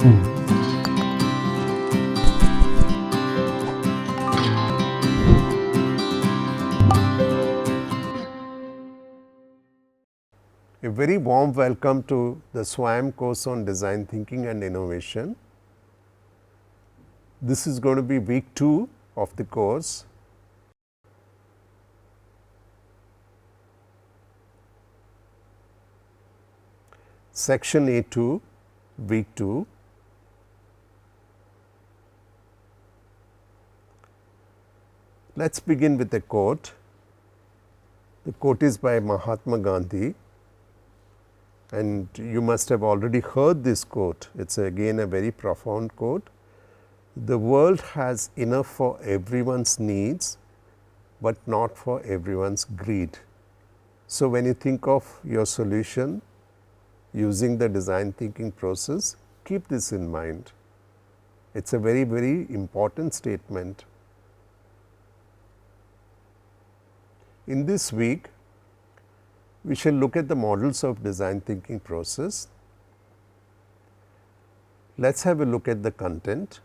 A very warm welcome to the SWAM course on Design Thinking and Innovation. This is going to be week 2 of the course. Section A2, week 2. Let's begin with a quote. The quote is by Mahatma Gandhi, and you must have already heard this quote. It is again a very profound quote. The world has enough for everyone's needs, but not for everyone's greed. So, when you think of your solution using the design thinking process, keep this in mind. It is a very, very important statement. In this week, we shall look at the models of design thinking process. Let us have a look at the content.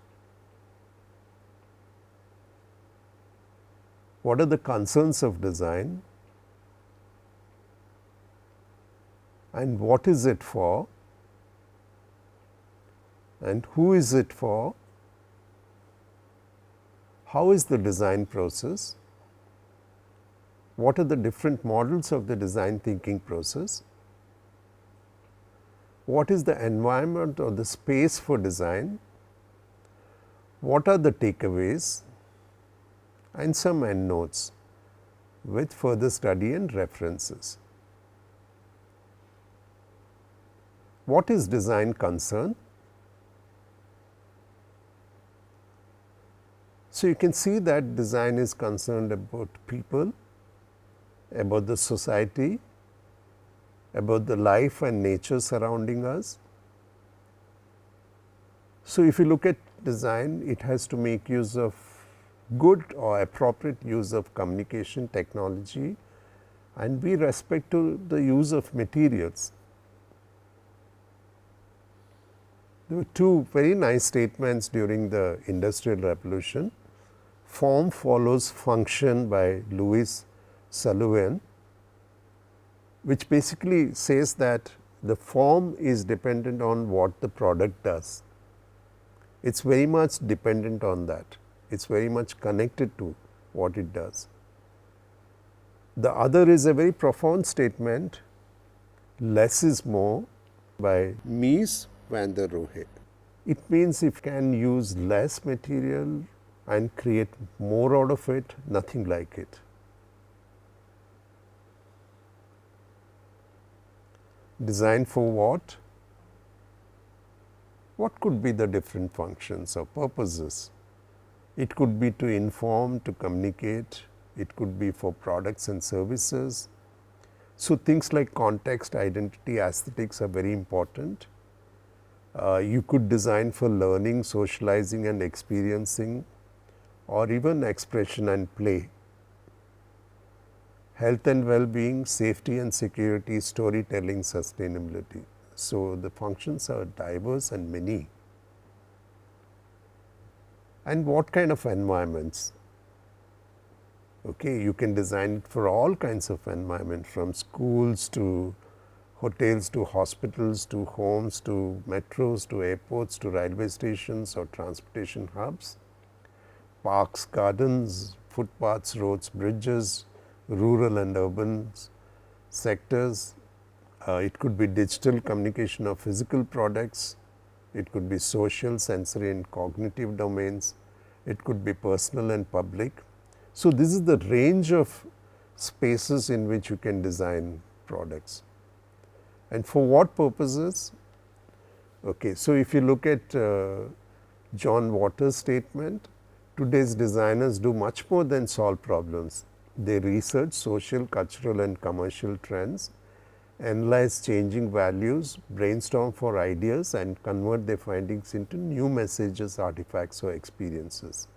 What are the concerns of design and what is it for and who is it for? How is the design process? What are the different models of the design thinking process? What is the environment or the space for design? What are the takeaways? And some endnotes with further study and references. What is design concern? So, you can see that design is concerned about people, about the society, about the life and nature surrounding us. So, if you look at design, it has to make use of good or appropriate use of communication technology and be respect to the use of materials. There were two very nice statements during the Industrial Revolution. Form follows function by Louis Sullivan, which basically says that the form is dependent on what the product does. It is very much dependent on that. It is very much connected to what it does. The other is a very profound statement, less is more, by Mies van der Rohe. It means if you can use less material and create more out of it, nothing like it. Design for what? What could be the different functions or purposes? It could be to inform, to communicate, it could be for products and services. So, things like context, identity, aesthetics are very important. You could design for learning, socializing and experiencing, or even expression and play. Health and well-being, safety and security, storytelling, sustainability. So, the functions are diverse and many. And what kind of environments? Okay, you can design it for all kinds of environment, from schools to hotels to hospitals to homes to metros to airports to railway stations or transportation hubs, parks, gardens, footpaths, roads, bridges, rural and urban sectors. It could be digital communication of physical products, it could be social, sensory and cognitive domains, it could be personal and public. So, this is the range of spaces in which you can design products. And for what purposes? Okay, so, if you look at John Waters' statement, today's designers do much more than solve problems. They research social, cultural and commercial trends, analyze changing values, brainstorm for ideas and convert their findings into new messages, artifacts or experiences.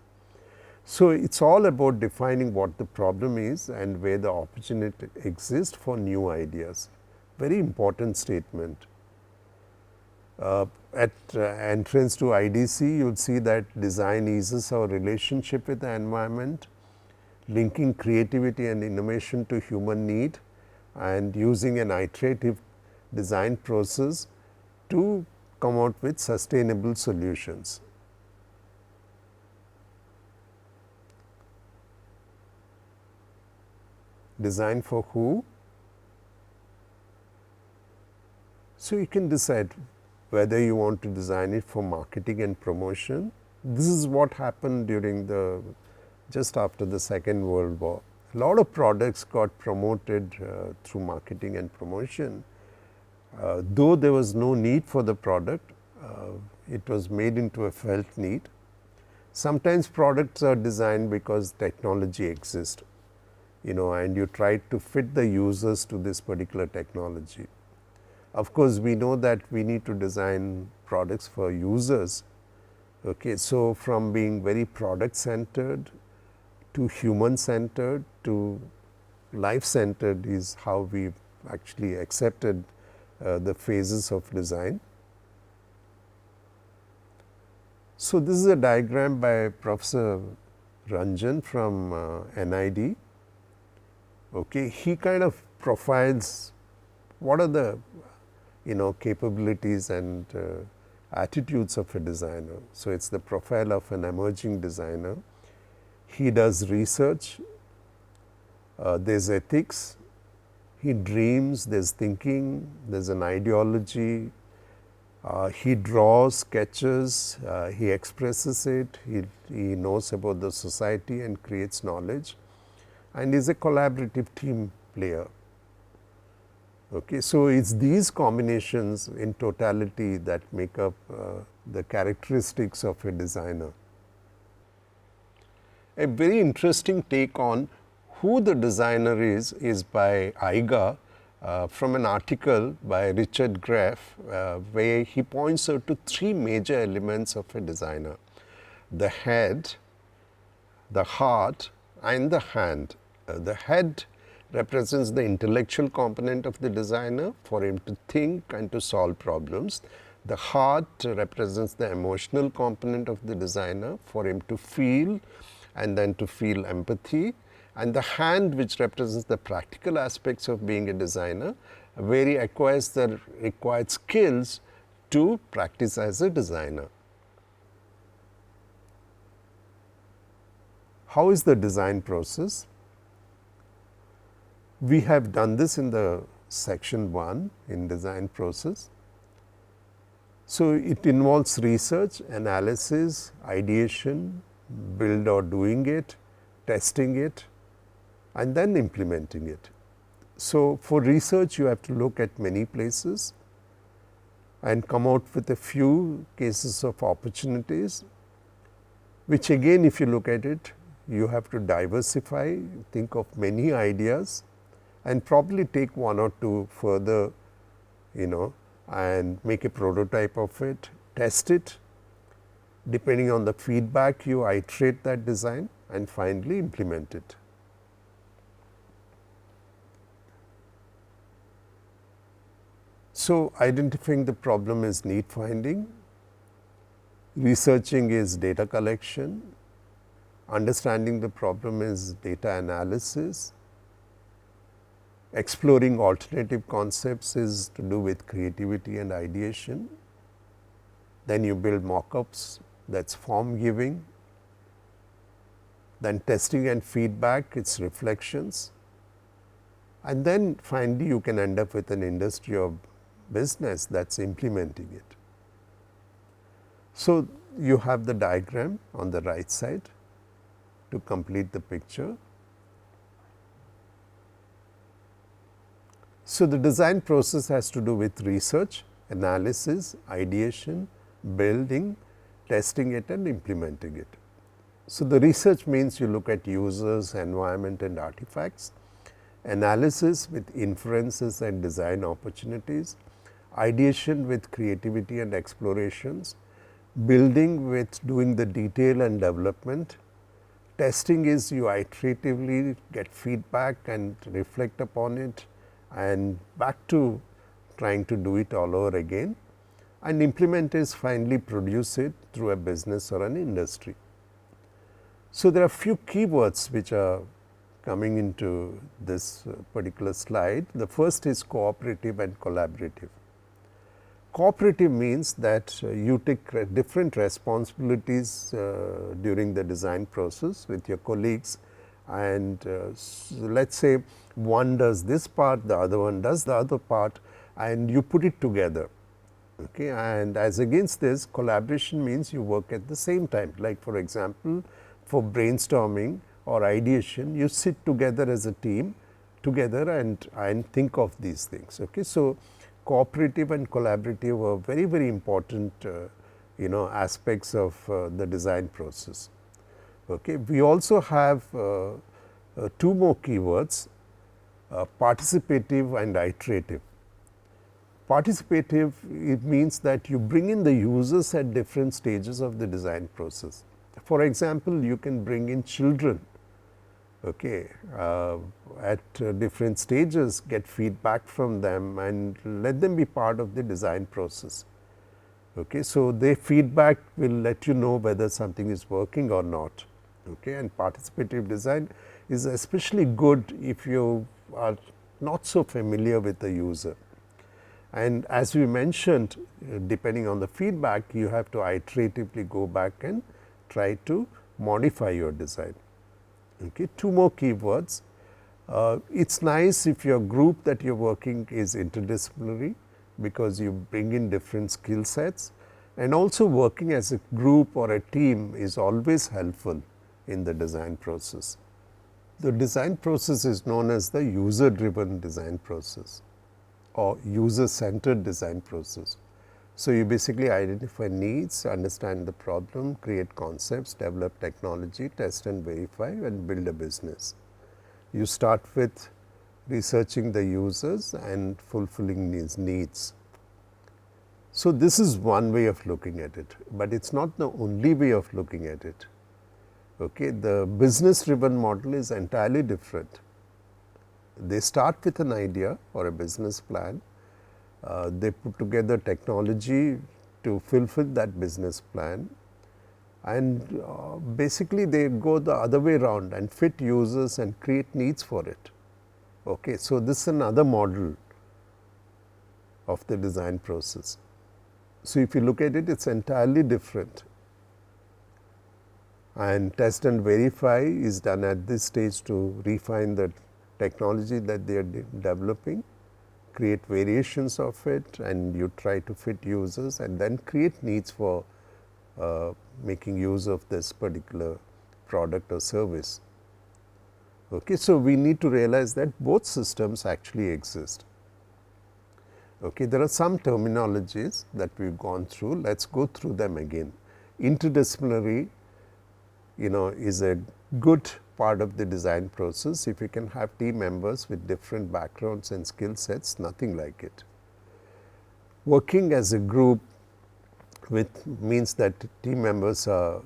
So, it is all about defining what the problem is and where the opportunity exists for new ideas. Very important statement. At entrance to IDC, you will see that design eases our relationship with the environment, linking creativity and innovation to human need, and using an iterative design process to come out with sustainable solutions. Design for who? So, you can decide whether you want to design it for marketing and promotion. This is what happened during just after the Second World War. A lot of products got promoted through marketing and promotion. Though there was no need for the product, it was made into a felt need. Sometimes products are designed because technology exists, and you try to fit the users to this particular technology. Of course, we know that we need to design products for users. Okay, so from being very product centered to human centered to life centered is how we've actually accepted the phases of design. So, this is a diagram by Professor Ranjan from NID. Okay, he kind of profiles what are the capabilities and attitudes of a designer. So, it is the profile of an emerging designer. He does research, there is ethics, he dreams, there is thinking, there is an ideology, he draws, sketches, he expresses it, he knows about the society and creates knowledge, and is a collaborative team player. Okay, so, it is these combinations in totality that make up the characteristics of a designer. A very interesting take on who the designer is by Iga from an article by Richard Graff, where he points out to three major elements of a designer: the head, the heart, and the hand. The head represents the intellectual component of the designer for him to think and to solve problems. The heart represents the emotional component of the designer for him to feel and then to feel empathy, and the hand, which represents the practical aspects of being a designer, where he acquires the required skills to practice as a designer. How is the design process? We have done this in the section 1 in design process. So, it involves research, analysis, ideation, build or doing it, testing it, and then implementing it. So, for research you have to look at many places and come out with a few cases of opportunities, which again if you look at it, you have to diversify, think of many ideas and probably take one or two further, and make a prototype of it, test it. Depending on the feedback, you iterate that design and finally implement it. So, identifying the problem is need finding, researching is data collection, understanding the problem is data analysis, exploring alternative concepts is to do with creativity and ideation. Then you build mock-ups, that is form giving. Then testing and feedback, it is reflections. And then finally, you can end up with an industry or business that is implementing it. So, you have the diagram on the right side to complete the picture. So, the design process has to do with research, analysis, ideation, building, testing it and implementing it. So, the research means you look at users, environment and artifacts, analysis with inferences and design opportunities, ideation with creativity and explorations, building with doing the detail and development, testing is you iteratively get feedback and reflect upon it and back to trying to do it all over again. and implementers finally produce it through a business or an industry. So, there are few keywords which are coming into this particular slide. The first is cooperative and collaborative. Cooperative means that you take different responsibilities during the design process with your colleagues, and let us say one does this part, the other one does the other part, and you put it together. Okay. And as against this, collaboration means you work at the same time. Like for example, for brainstorming or ideation, you sit together as a team together and think of these things. Okay. So, cooperative and collaborative are very, very important aspects of the design process. Okay. We also have two more keywords, participative and iterative. Participative, it means that you bring in the users at different stages of the design process. For example, you can bring in children okay, at different stages, get feedback from them and let them be part of the design process. Okay. So, their feedback will let you know whether something is working or not. Okay. And participative design is especially good if you are not so familiar with the user. And as we mentioned, depending on the feedback, you have to iteratively go back and try to modify your design. Okay. Two more keywords. It's nice if your group that you're working is interdisciplinary, because you bring in different skill sets, and also working as a group or a team is always helpful in the design process. The design process is known as the user driven design process or user centered design process. So, you basically identify needs, understand the problem, create concepts, develop technology, test and verify and build a business. You start with researching the users and fulfilling these needs. So, this is one way of looking at it, but it is not the only way of looking at it. Okay. The business driven model is entirely different. They start with an idea or a business plan. They put together technology to fulfill that business plan, and basically they go the other way around and fit users and create needs for it. Okay. So, this is another model of the design process. So, if you look at it, it is entirely different, and test and verify is done at this stage to refine the technology that they are developing, create variations of it, and you try to fit users and then create needs for making use of this particular product or service. Okay. So, we need to realize that both systems actually exist. Okay. There are some terminologies that we have gone through. Let us go through them again. Interdisciplinary is a good part of the design process. If you can have team members with different backgrounds and skill sets, nothing like it. Working as a group with means that team members are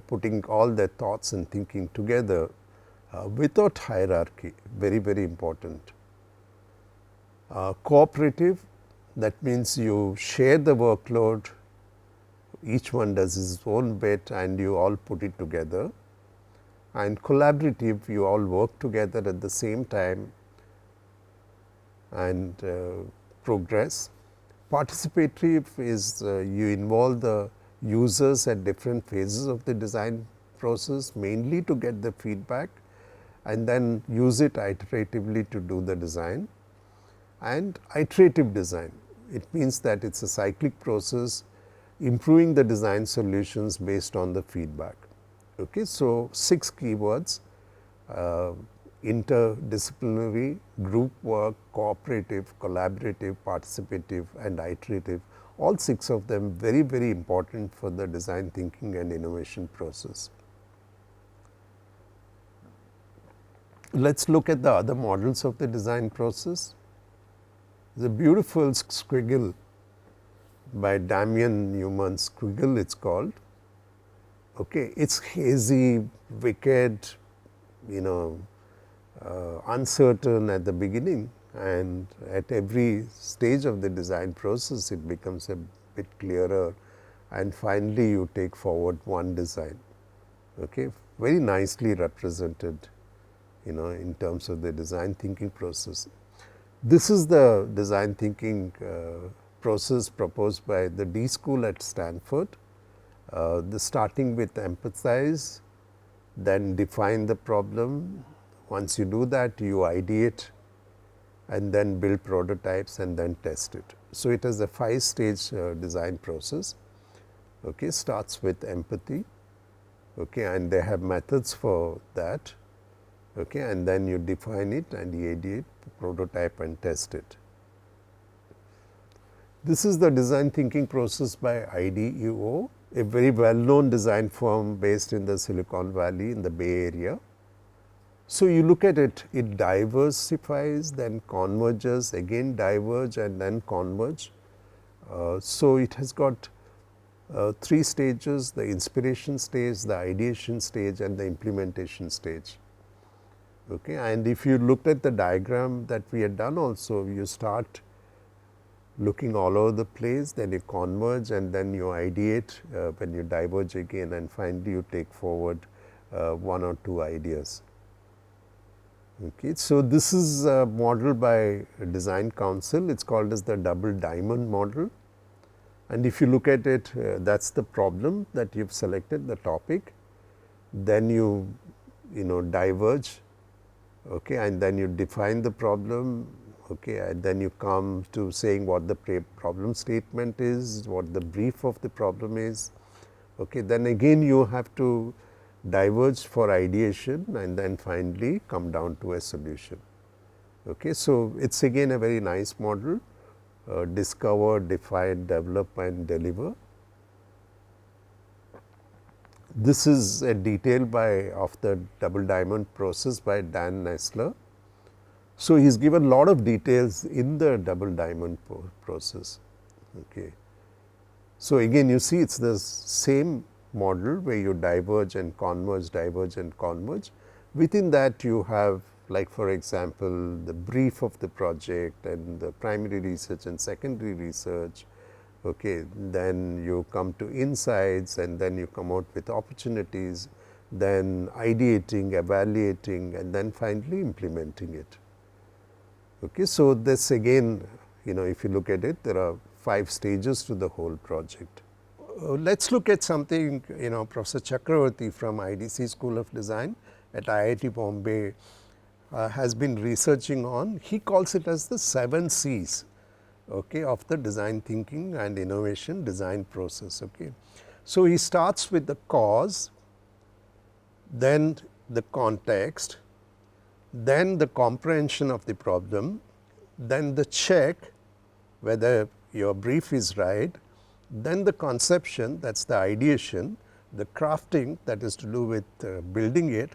putting all their thoughts and thinking together without hierarchy, very, very important. Cooperative, that means you share the workload, each one does his own bit and you all put it together. And collaborative, you all work together at the same time and progress. Participative is you involve the users at different phases of the design process, mainly to get the feedback and then use it iteratively to do the design. And iterative design, it means that it is a cyclic process, improving the design solutions based on the feedback. Okay. So, 6 keywords: interdisciplinary, group work, cooperative, collaborative, participative and iterative. All 6 of them very, very important for the design thinking and innovation process. Let us look at the other models of the design process. The beautiful squiggle by Damian Newman, squiggle it is called. Okay. It is hazy, wicked, uncertain at the beginning, and at every stage of the design process it becomes a bit clearer, and finally you take forward one design. Okay, very nicely represented, in terms of the design thinking process. This is the design thinking process proposed by the D School at Stanford. The starting with empathize, then define the problem. Once you do that, you ideate and then build prototypes and then test it. So, it is a 5-stage design process. Okay, starts with empathy, okay, and they have methods for that, okay, and then you define it and ideate, prototype and test it. This is the design thinking process by IDEO, a very well known design firm based in the Silicon Valley in the Bay Area. So, you look at it, it diversifies, then converges, again diverge and then converge. So, it has got 3 stages: the inspiration stage, the ideation stage and the implementation stage. Okay. And if you looked at the diagram that we had done also, you start looking all over the place, then you converge and then you ideate, when you diverge again, and finally you take forward 1 or 2 ideas. Okay. So, this is a model by Design Council, it is called as the double diamond model. And if you look at it, that is the problem that you have selected, the topic, then you diverge, okay, and then you define the problem, okay, and then you come to saying what the problem statement is, what the brief of the problem is. Okay. Then again you have to diverge for ideation and then finally come down to a solution. Okay. So, it is again a very nice model, discover, define, develop and deliver. This is a detail of the double diamond process by Dan Nessler. So, he has given a lot of details in the double diamond process. Okay. So, again you see it is the same model where you diverge and converge, diverge and converge. Within that you have, like for example, the brief of the project and the primary research and secondary research. Okay. Then you come to insights and then you come out with opportunities, then ideating, evaluating and then finally implementing it. Okay. So, this again, if you look at it, there are 5 stages to the whole project. Let us look at something, Professor Chakravarti from IDC School of Design at IIT Bombay has been researching on. He calls it as the 7 C's, okay, of the design thinking and innovation design process. Okay. So, he starts with the cause, then the context, then the comprehension of the problem, then the check whether your brief is right, then the conception, that is the ideation, the crafting, that is to do with building it,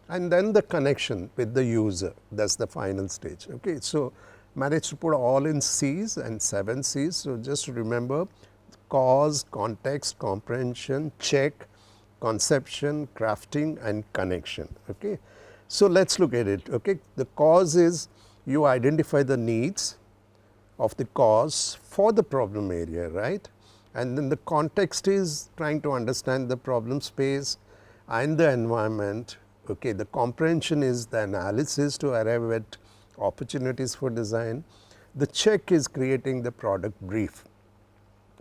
and then the connection with the user, that is the final stage. Okay. So, managed to put all in C's and 7 C's. So, just remember cause, context, comprehension, check, conception, crafting and connection. Okay. So, let us look at it. Okay. The cause is you identify the needs of the cause for the problem area, right, and then the context is trying to understand the problem space and the environment. Okay. The comprehension is the analysis to arrive at opportunities for design. The check is creating the product brief.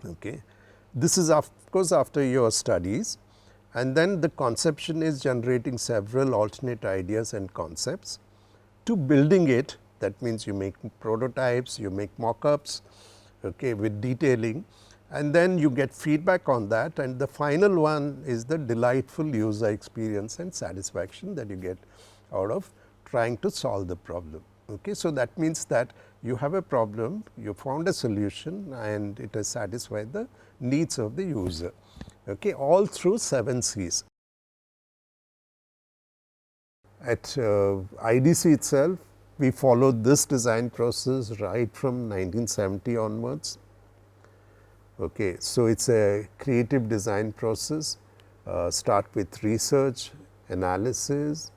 Okay. This is of course after your studies, and then the conception is generating several alternate ideas and concepts to building it. That means you make prototypes, you make mock-ups, okay, with detailing, and then you get feedback on that, and the final one is the delightful user experience and satisfaction that you get out of trying to solve the problem. Okay. So, that means that you have a problem, you found a solution and it has satisfied the needs of the user, okay, all through 7 C's. At IDC itself, we followed this design process right from 1970 onwards. Okay. So, it is a creative design process, start with research, analysis,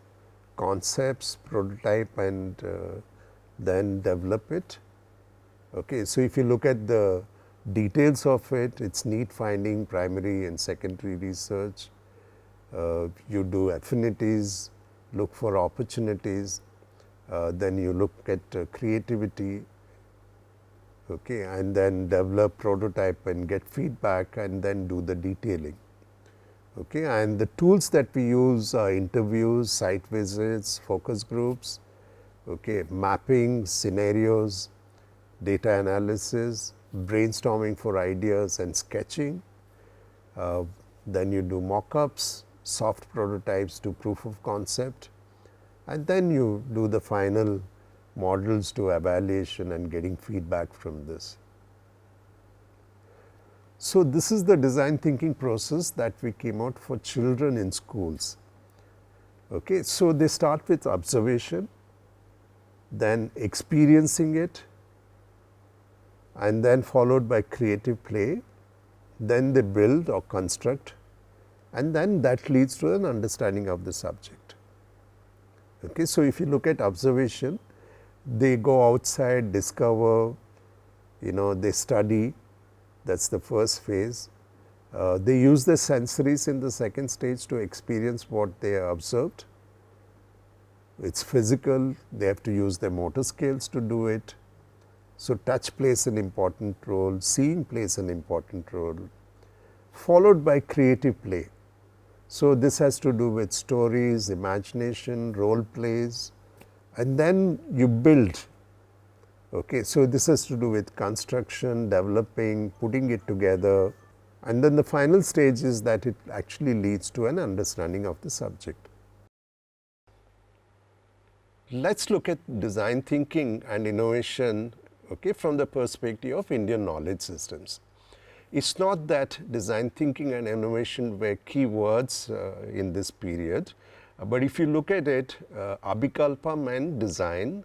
concepts, prototype and then develop it. Okay. So, if you look at the details of it, its need finding, primary and secondary research. You do affinities, look for opportunities, then you look at creativity, okay, and then develop prototype and get feedback and then do the detailing. Okay, and the tools that we use are interviews, site visits, focus groups, okay, mapping, scenarios, data analysis, brainstorming for ideas and sketching. Then you do mock-ups, soft prototypes to proof of concept, and then you do the final models to evaluation and getting feedback from this. So, this is the design thinking process that we came out for children in schools. Okay. So, they start with observation, then experiencing it, and then followed by creative play, then they build or construct, and then that leads to an understanding of the subject. Okay. So, if you look at observation, they go outside, discover, they study, that is the first phase. They use the sensories in the second stage to experience what they observed. It is physical, they have to use their motor skills to do it. So, touch plays an important role, seeing plays an important role, followed by creative play. So, this has to do with stories, imagination, role plays, and then you build. Okay. So, this has to do with construction, developing, putting it together, and then the final stage is that it actually leads to an understanding of the subject. Let us look at design thinking and innovation, okay, from the perspective of Indian knowledge systems. It is not that design thinking and innovation were key words in this period, but if you look at it, Abhikalpa meant design,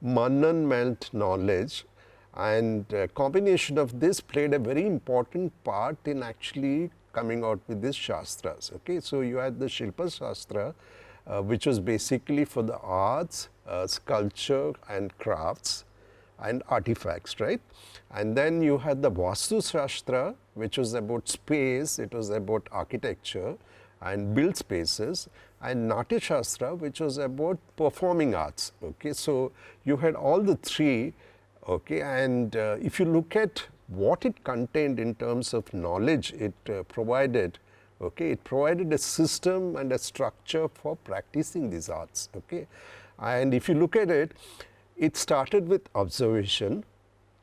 Manan meant knowledge, and combination of this played a very important part in actually coming out with these shastras. Okay. So, you had the Shilpa Shastra, which was basically for the arts, sculpture and crafts and artifacts, right. And then you had the Vastu Shastra, which was about space, it was about architecture and built spaces, and Natya Shastra, which was about performing arts. Okay. So, you had all the three, okay, and if you look at what it contained in terms of knowledge it provided, okay, it provided a system and a structure for practicing these arts. Okay. And if you look at it, it started with observation,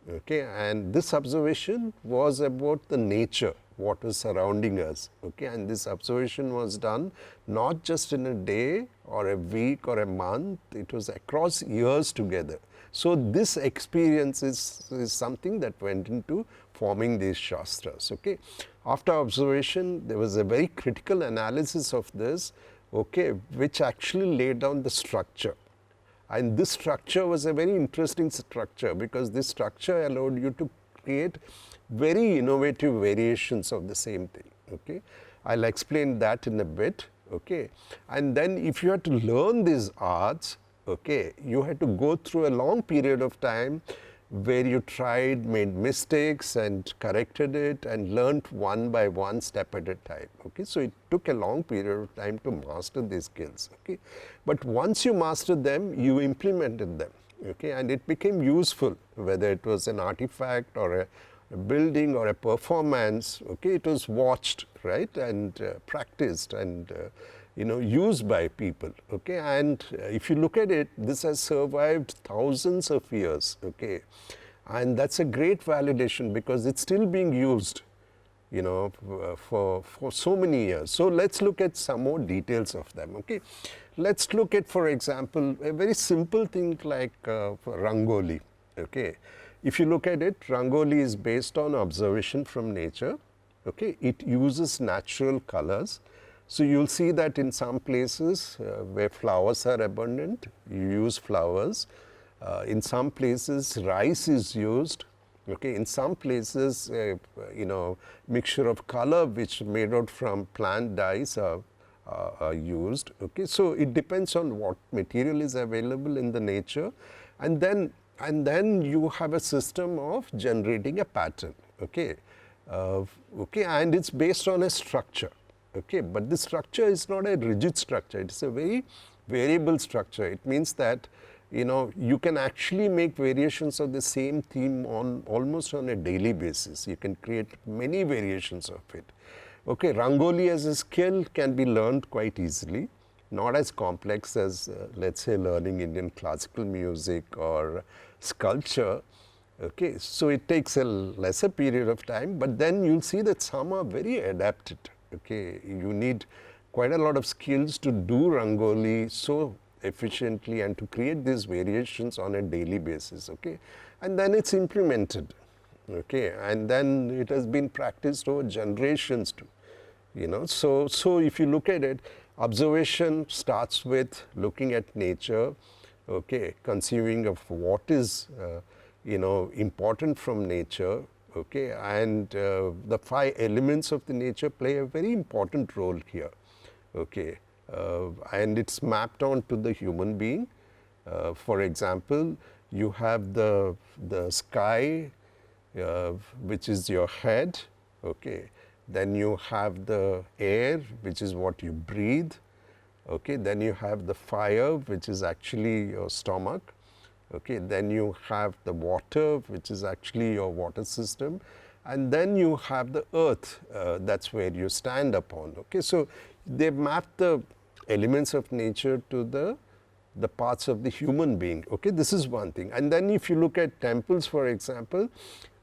okay, and this observation was about the nature, what was surrounding us, okay, and this observation was done not just in a day or a week or a month, it was across years together. So, this experience is something that went into forming these shastras. Okay. After observation, there was a very critical analysis of this, okay, which actually laid down the structure. And this structure was a very interesting structure, because this structure allowed you to create very innovative variations of the same thing. Okay. I will explain that in a bit. Okay. And then if you had to learn these arts, okay, you had to go through a long period of time where you tried, made mistakes and corrected it and learned one by one, step at a time. Okay. So, it took a long period of time to master these skills. Okay. But once you mastered them, you implemented them, okay, and it became useful, whether it was an artifact or a building or a performance. Okay. It was watched, right, and practiced and used by people. Okay. And if you look at it, this has survived thousands of years. Okay. And that is a great validation, because it is still being used, for so many years. So, let us look at some more details of them. Okay. Let us look at, for example, a very simple thing like Rangoli. Okay. If you look at it, Rangoli is based on observation from nature. Okay. It uses natural colors. So, you will see that in some places where flowers are abundant, you use flowers. In some places, rice is used. Okay. In some places, mixture of color which made out from plant dyes are used. Okay. So, it depends on what material is available in the nature, and then you have a system of generating a pattern. okay, okay, and it's based on a structure, okay, but this structure is not a rigid structure, it's a very variable structure. It means that, you know, you can actually make variations of the same theme on almost on a daily basis. You can create many variations of it. Okay, Rangoli as a skill can be learned quite easily, not as complex as let's say learning Indian classical music or sculpture. Okay, so it takes a lesser period of time, but then you'll see that some are very adapted. Okay, you need quite a lot of skills to do Rangoli so efficiently and to create these variations on a daily basis. Okay, and then it's implemented. Okay, and then it has been practiced over generations too. You know, so if you look at it, observation starts with looking at nature, okay, conceiving of what is you know, important from nature, okay, and the 5 elements of the nature play a very important role here, okay, and it's mapped on to the human being. For example, you have the sky, which is your head, okay, then you have the air, which is what you breathe, okay, then you have the fire, which is actually your stomach, okay, then you have the water, which is actually your water system, and then you have the earth, that's where you stand upon. Okay, so they map the elements of nature to the parts of the human being. Okay, this is one thing. And then if you look at temples, for example,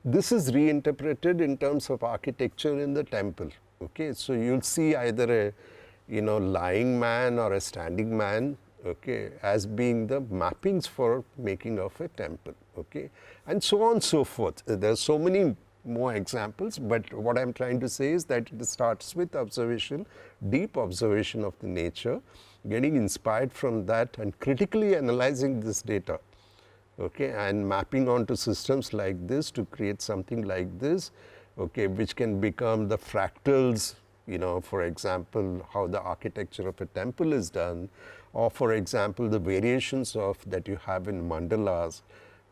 this is reinterpreted in terms of architecture in the temple. Okay, so you'll see either a, you know, lying man or a standing man, okay, as being the mappings for making of a temple, okay, and so on and so forth. There are so many more examples, but what I'm trying to say is that it starts with observation, deep observation of the nature, getting inspired from that and critically analyzing this data, okay, and mapping onto systems like this to create something like this, okay, which can become the fractals, you know, for example, how the architecture of a temple is done, or for example, the variations of that you have in mandalas,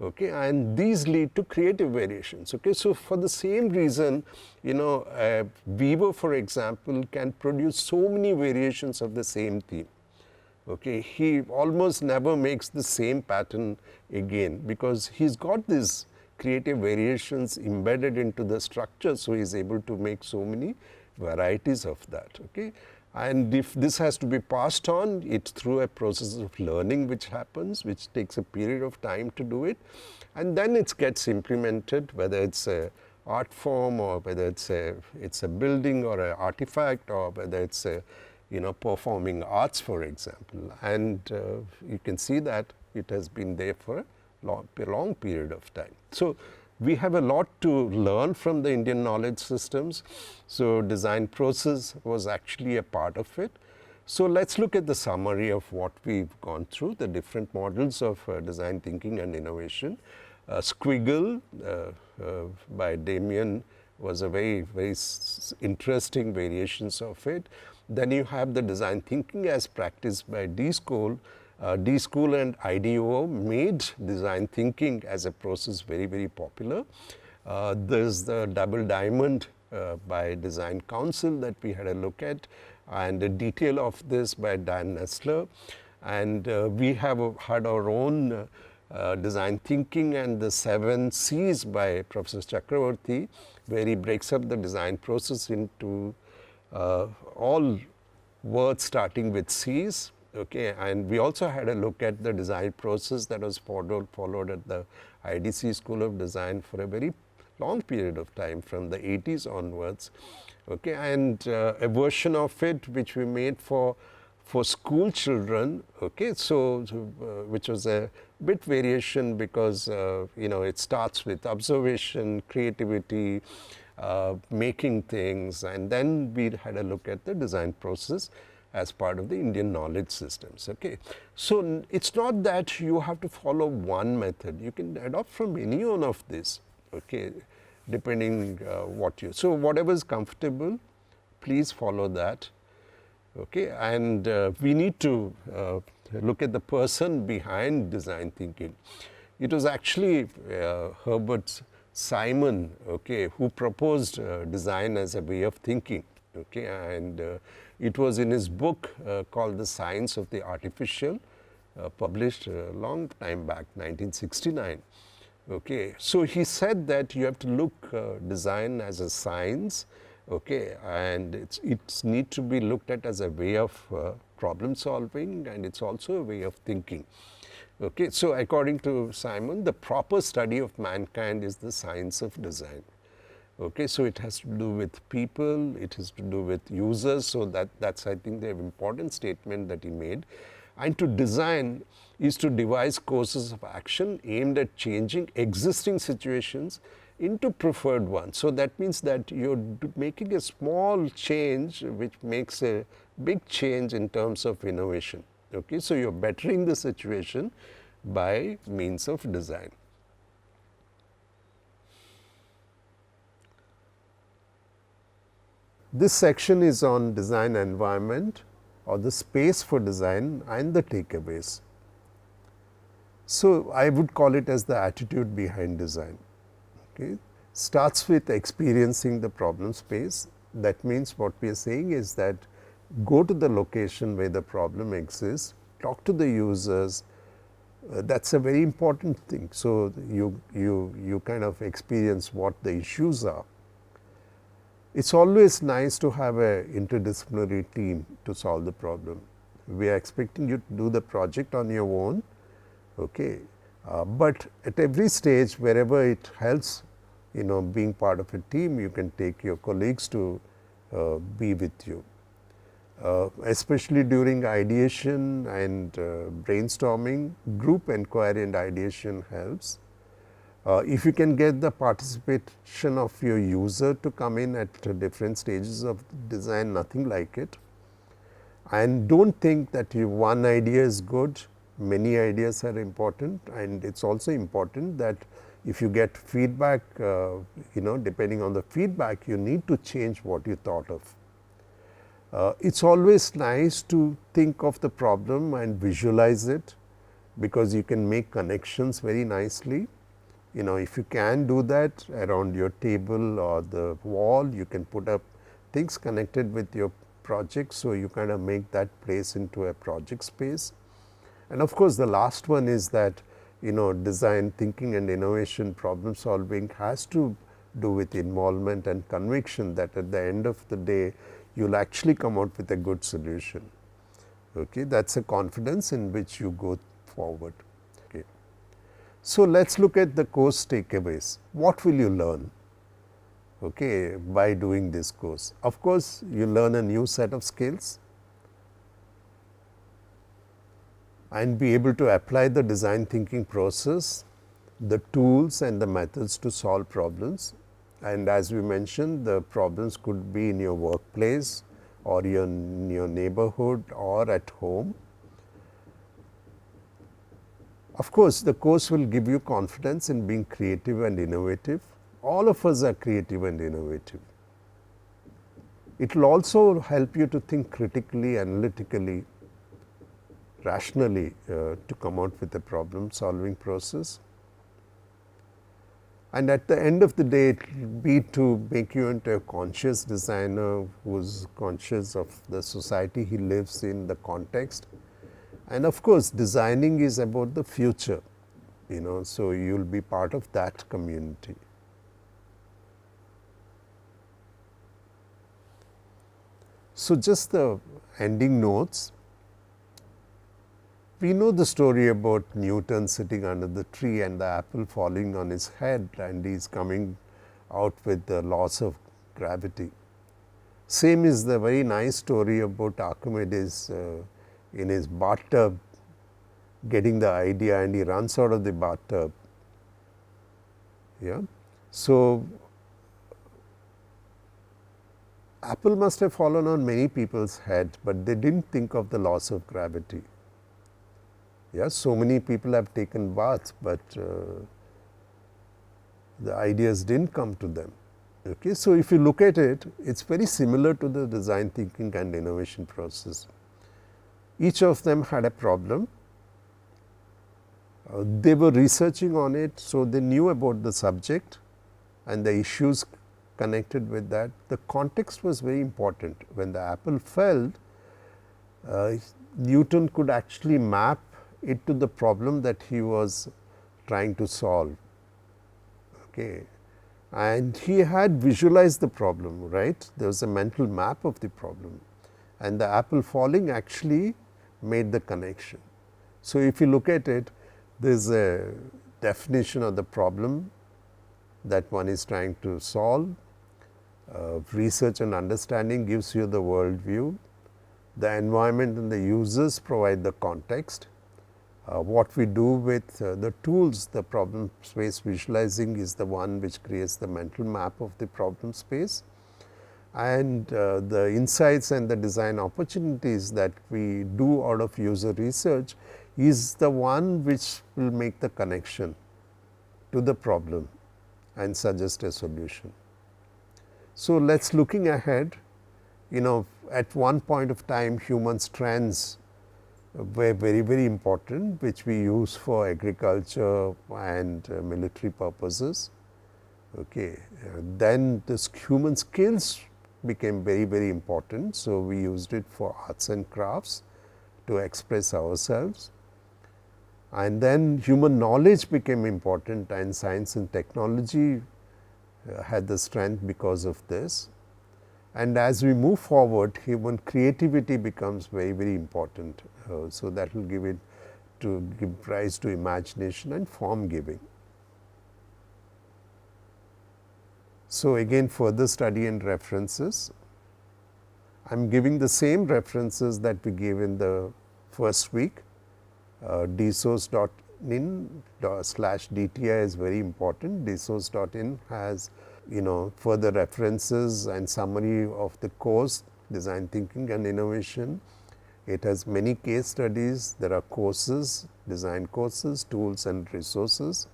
okay, and these lead to creative variations. Okay, so for the same reason, you know, a weaver, for example, can produce so many variations of the same theme. Okay, he almost never makes the same pattern again because he's got these creative variations embedded into the structure, so he's able to make so many varieties of that. Okay, and if this has to be passed on, it's through a process of learning which happens, which takes a period of time to do it, and then it gets implemented, whether it's a art form or whether it's a building or an artifact or whether it's a, you know, performing arts, for example, and you can see that it has been there for a long period of time. So we have a lot to learn from the Indian knowledge systems. So design process was actually a part of it. So let's look at the summary of what we've gone through, the different models of design thinking and innovation. Squiggle by Damien was a very interesting variations of it. Then you have the design thinking as practiced by D-School. D-School and IDEO made design thinking as a process very popular. There's the double diamond by Design Council that we had a look at, and the detail of this by Dan Nestler. And we have had our own design thinking and the 7 C's by Professor Chakravarti, where he breaks up the design process into all words starting with C's. Okay, and we also had a look at the design process that was followed at the IDC School of Design for a very long period of time, from the 80s onwards. Okay, and a version of it which we made for school children. Okay, so which was a bit variation because you know, it starts with observation, creativity, making things, and then we had a look at the design process as part of the Indian knowledge systems. Okay, so it's not that you have to follow one method. You can adopt from any one of this. Okay, depending what you, so whatever is comfortable, please follow that. Okay, and we need to look at the person behind design thinking. It was actually Herbert Simon, okay, who proposed design as a way of thinking, okay, and it was in his book called The Science of the Artificial, published a long time back, 1969. Okay. So, he said that you have to look design as a science, okay, and it's need to be looked at as a way of problem solving, and it's also a way of thinking. Okay. So, according to Simon, the proper study of mankind is the science of design. Okay. So, it has to do with people, it has to do with users. So, that's I think the important statement that he made. And to design is to devise courses of action aimed at changing existing situations into preferred ones. So, that means that you are making a small change which makes a big change in terms of innovation. Okay. So, you are bettering the situation by means of design. This section is on design environment or the space for design and the takeaways. So, I would call it as the attitude behind design. Okay. Starts with experiencing the problem space. That means what we are saying is that go to the location where the problem exists, talk to the users. That is a very important thing. So, you kind of experience what the issues are. It is always nice to have a interdisciplinary team to solve the problem. We are expecting you to do the project on your own, okay. But at every stage wherever it helps, being part of a team, you can take your colleagues to be with you. Especially during ideation and brainstorming, group inquiry and ideation helps. If you can get the participation of your user to come in at different stages of design, nothing like it. And do not think that one idea is good, many ideas are important, and it is also important that if you get feedback, depending on the feedback, you need to change what you thought of. It is always nice to think of the problem and visualize it, because you can make connections very nicely. If you can do that around your table or the wall, you can put up things connected with your project. So, you kind of make that place into a project space. And of course, the last one is that design thinking and innovation problem solving has to do with involvement and conviction that at the end of the day you will actually come out with a good solution. Okay. That is a confidence in which you go forward. Okay. So, let us look at the course takeaways. What will you learn by doing this course? Of course, you learn a new set of skills and be able to apply the design thinking process, the tools and the methods to solve problems. And as we mentioned, the problems could be in your workplace or in your neighborhood or at home. Of course, the course will give you confidence in being creative and innovative. All of us are creative and innovative. It will also help you to think critically, analytically, rationally to come out with a problem solving process. And at the end of the day, it will be to make you into a conscious designer who is conscious of the society he lives in, the context. And of course, designing is about the future, so you will be part of that community. So, just the ending notes. We know the story about Newton sitting under the tree and the apple falling on his head, and he is coming out with the laws of gravity. Same is the very nice story about Archimedes in his bathtub getting the idea, and he runs out of the bathtub. Yeah. So, apple must have fallen on many people's head, but they did not think of the laws of gravity. Yes, so many people have taken baths, but the ideas did not come to them. Okay. So, if you look at it, it is very similar to the design thinking and innovation process. Each of them had a problem. They were researching on it, so they knew about the subject, and the issues connected with that. The context was very important. When the apple fell, Newton could actually map it to the problem that he was trying to solve. Okay. And he had visualized the problem, right? There was a mental map of the problem, and the apple falling actually made the connection. So, if you look at it, there is a definition of the problem that one is trying to solve. Research and understanding gives you the world view. The environment and the users provide the context. What we do with the tools, the problem space visualizing is the one which creates the mental map of the problem space, and the insights and the design opportunities that we do out of user research is the one which will make the connection to the problem and suggest a solution. So, let us looking ahead, at one point of time human strands were very important, which we use for agriculture and military purposes. Okay. Then this human skills became very important. So, we used it for arts and crafts to express ourselves, and then human knowledge became important, and science and technology had the strength because of this. And as we move forward, human creativity becomes very important. So, that will give rise to imagination and form giving. So, again further study and references. I am giving the same references that we gave in the first week. dsource.in/DTI is very important. dsource.in has further references and summary of the course design thinking and innovation. It has many case studies. There are courses, design courses, tools and resources,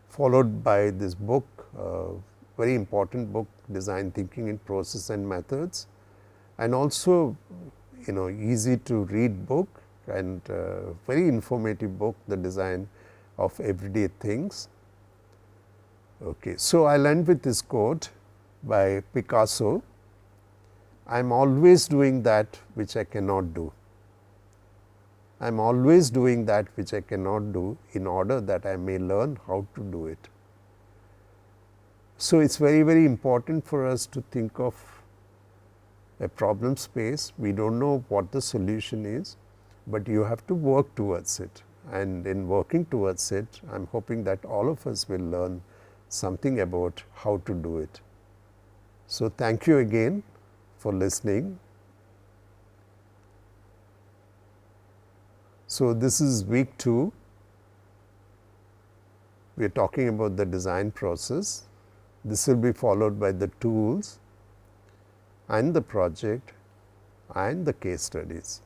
followed by this book, very important book, Design Thinking in Process and Methods, and also easy to read book and very informative book, The Design of Everyday Things. Okay. So, I will end with this quote by Picasso: I am always doing that which I cannot do. I am always doing that which I cannot do in order that I may learn how to do it. So, it is very important for us to think of a problem space. We do not know what the solution is, but you have to work towards it, and in working towards it, I am hoping that all of us will learn something about how to do it. So, thank you again for listening. So, this is week 2. We are talking about the design process. This will be followed by the tools and the project and the case studies.